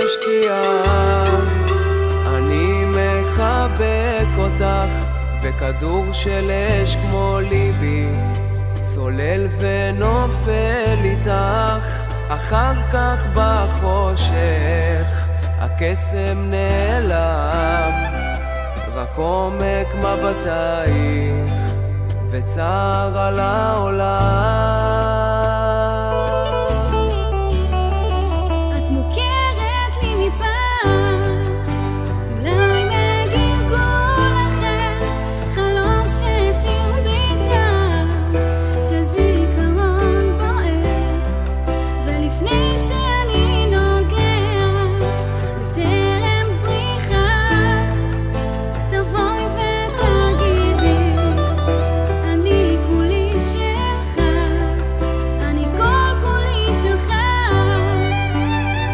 שקיעה, אני מחבק אותך, וכדור של אש כמו ליבי צולל ונופל איתך. אחר כך בחושך הקסם נעלם, רק עומק מבטייך וצער על העולם. את מוכרת לי מפעם, אולי מגלגול אחר, חלום ששיר ביתה של זיכרון בוער. ולפני שאני נוגע בטרם זריחה, תבואי ותגידי אני כולי שלך, אני כל כולי שלך.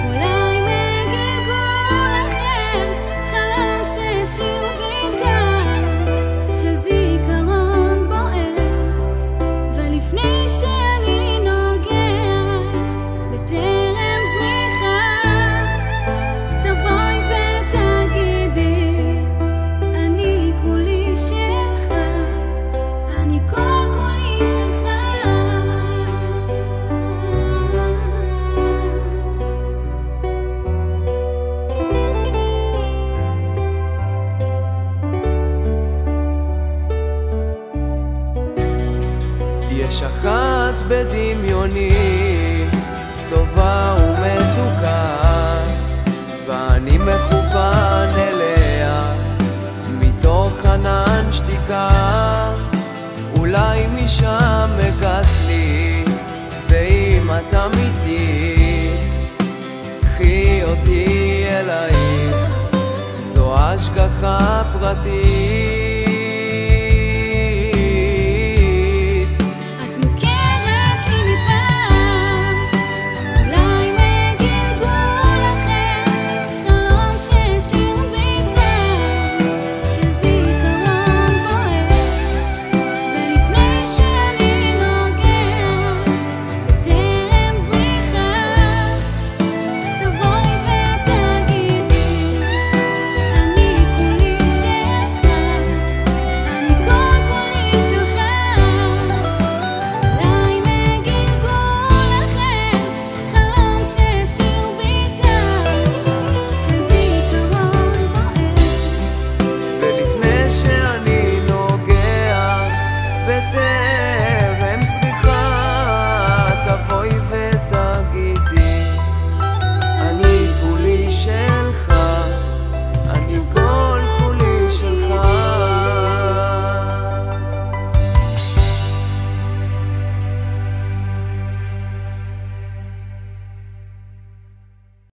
אולי מגלגול אחר, חלום ששיר ביתה של זיכרון בוער. ולפני שאני נוגע בטרם זריחה, תבואי ותגידי אני כולי שלך, אני כל כולי שלך. יש אחת בדמיוני, טובה ומתוקה, ואני מכוון אליה מתוך ענן שתיקה. אולי משם הגעת לי, ואם את אמיתית, קחי אותי אלייך, זו השגחה פרטית.